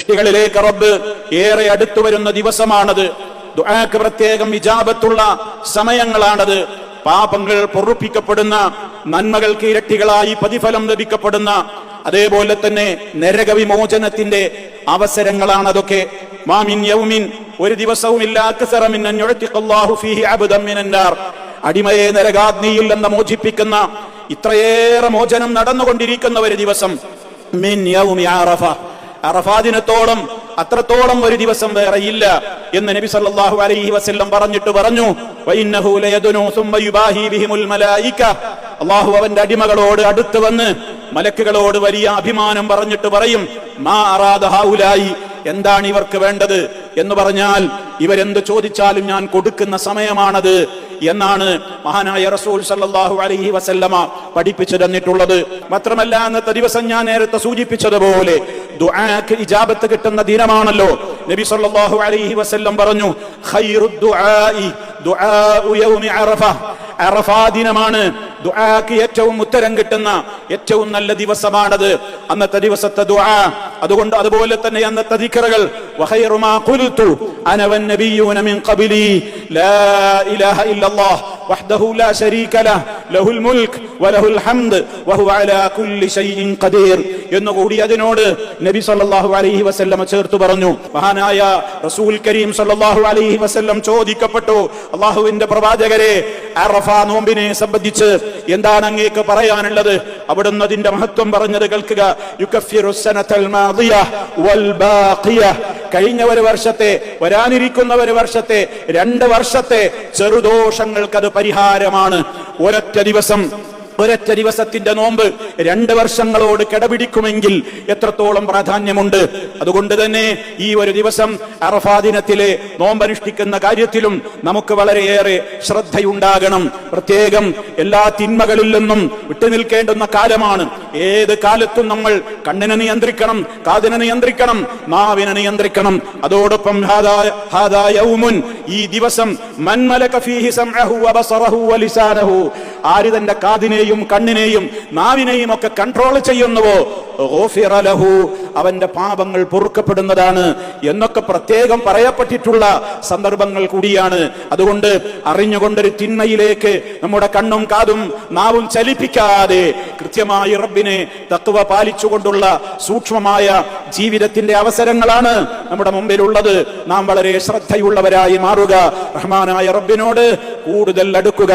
സൃഷ്ടികളിലേക്ക് റബ്ബ് ഏറെ അടുത്തു വരുന്ന ദിവസമാണത്. ദുആക്ക് പ്രത്യേകം ഇജാബത്തുള്ള സമയങ്ങളാണത്. പാപങ്ങൾ പൊറുപ്പിക്കപ്പെടുന്ന, നന്മകൾക്ക് ഇരട്ടികളായി പ്രതിഫലം ലഭിക്കപ്പെടുന്ന, അതേപോലെ തന്നെ നരകവിമോചനത്തിന്റെ അവസരങ്ങളാണ് അതൊക്കെ. മാമിൻ യൗമിൻ, ഒരു ദിവസവും ഇല്ലാ അക്സറ മിൻ അൻ യുഅ്തിഖല്ലാഹു ഫീഹി അബ്ദൻ മിനന്നാർ, അടിമയെ നരകാഗ്നിയിൽ നിന്ന് മോചിപ്പിക്കുന്ന ഇത്രയേറെ മോചനം നടന്നുകൊണ്ടിരിക്കുന്ന ഒരു ദിവസം. മിൻ യൗമി അറഫ, അറഫാ ദിനത്തോളം അത്രത്തോളം ഒരു ദിവസം വേറെ ഇല്ല എന്ന് നബി സല്ലല്ലാഹു അലൈഹി വസല്ലം പറഞ്ഞു വഇന്നഹു ലയദുനു സുമ്മ യുബാഹി ബിഹിമുൽ മലായിക, അല്ലാഹു അവന്റെ അടിമകളോട് അടുത്ത് വന്ന് മലക്കുകളോട് വലിയ അഭിമാനം പറഞ്ഞിട്ട് പറയും, മാ അറാദ ഹൗലായി, എന്താണ് ഇവർക്ക് വേണ്ടത് എന്ന് പറഞ്ഞാൽ ഇവരെന്ത് ചോദിച്ചാലും ഞാൻ കൊടുക്കുന്ന സമയമാണത് എന്നാണ് മഹാനായ റസൂൽ സല്ലല്ലാഹു അലൈഹി വസല്ലമ പഠിപ്പിച്ചു തന്നിട്ടുള്ളത്. മാത്രമല്ല അന്നത്തെ ദിവസം ഞാൻ നേരത്തെ സൂചിപ്പിച്ചതുപോലെ ദുആക്ക് ഇജാബത്ത് കിട്ടുന്ന ദിനമാണല്ലോ. നബി സല്ലല്ലാഹു അലൈഹി വസല്ലം പറഞ്ഞു, ഖൈറുദ് ദുആഇ ദുആഉ യൗമി അറഫ, അറഫാ ദിനമാണ് ദുആക്ക് ഏറ്റവും ഉത്തരം കിട്ടുന്ന ഏറ്റവും നല്ല ദിവസമാണത്, അന്നത്തെ ദിവസത്തെ ദുആ. അതുകൊണ്ട് അതുപോലെ തന്നെ അന്നത്തെ ദിക്റുകൾ, വഖൈറു മാ ഖുൽതു അന വന്നബിയ്യൂന മിൻ ഖബ്ലി ലാ ഇലാഹ ഇല്ലല്ലാഹ് വഹ്ദഹു ലാ ശരീക ലഹ് ലഹുൽ മുൽക്ക് വലഹുൽ ഹംദ് വഹുവ അലാ കുല്ലി ഷൈഇൻ ഖദീർ എന്നുകൂടി അതിനോട് നബി സല്ലല്ലാഹു അലൈഹി വസല്ലം ചേർത്തു പറഞ്ഞു. മഹാനായ റസൂൽ കരീം സല്ലല്ലാഹു അലൈഹി വസല്ലം ചോദിക്കപ്പെട്ടു, അല്ലാഹുവിന്റെ പ്രവാചകരെ, അറഫ നോമ്പിനെ സംബന്ധിച്ച് എന്താണ് അങ്ങേക്ക് പറയാനുള്ളത്? അവിടുന്ന് അതിന്റെ മഹത്വം പറഞ്ഞത് കേൾക്കുക. യുകഫിറു സനതൽ മാദിയ വൽ ബാഖിയ, കഴിഞ്ഞ ഒരു വർഷത്തെ, വരാനിരിക്കുന്ന ഒരു വർഷത്തെ, 2 വർഷത്തെ ചെറുദോഷങ്ങൾക്കത് പരിഹാരമാണ്. ഒരൊറ്റ ദിവസത്തിന്റെ നോമ്പ് 2 വർഷങ്ങളോട് കിടപിടിക്കുമെങ്കിൽ എത്രത്തോളം പ്രാധാന്യമുണ്ട്. അതുകൊണ്ട് തന്നെ ഈ ഒരു ദിവസം അറഫാ ദിനത്തിലെ നോമ്പനുഷ്ഠിക്കുന്ന കാര്യത്തിലും നമുക്ക് വളരെയേറെ ശ്രദ്ധയുണ്ടാകണം. പ്രത്യേകം എല്ലാ തിന്മകളിൽ നിന്നും വിട്ടുനിൽക്കേണ്ടുന്ന കാലമാണ്. ഏത് കാലത്തും നമ്മൾ കണ്ണിനെ നിയന്ത്രിക്കണം, കാതിനെ നിയന്ത്രിക്കണം, നാവിനെ നിയന്ത്രിക്കണം. അതോടൊപ്പം ഹാദാ യൗമുൻ, ഈ ദിവസം മൻ മലക ഫീഹി സംഅഹു വബസറഹു വലിസാനഹു, ആര് തന്റെ കാതിനെയും കണ്ണിനെയും നാവിനെയും ഒക്കെ കൺട്രോൾ ചെയ്യുന്നുവോ, ഗുഫിറ ലഹു, അവന്റെ പാപങ്ങൾ പൊറുക്കപ്പെടുന്നതാണ് എന്നൊക്കെ പ്രത്യേകം പറയപ്പെട്ടിട്ടുള്ള സന്ദർഭങ്ങൾ കൂടിയാണ്. അതുകൊണ്ട് അറിഞ്ഞുകൊണ്ടൊരു തിന്മയിലേക്ക് നമ്മുടെ കണ്ണും കാതും നാവും ചലിപ്പിക്കാതെ കൃത്യമായി റബ്ബിനെ തഖ്വ പാലിച്ചുകൊണ്ടുള്ള സൂക്ഷ്മമായ ജീവിതത്തിന്റെ അവസരങ്ങളാണ് നമ്മുടെ മുമ്പിലുള്ളത്. നാം വളരെ ശ്രദ്ധയുള്ളവരായി മാറുക, റഹ്മാനായ റബ്ബിനോട് കൂടുതൽ അടുക്കുക.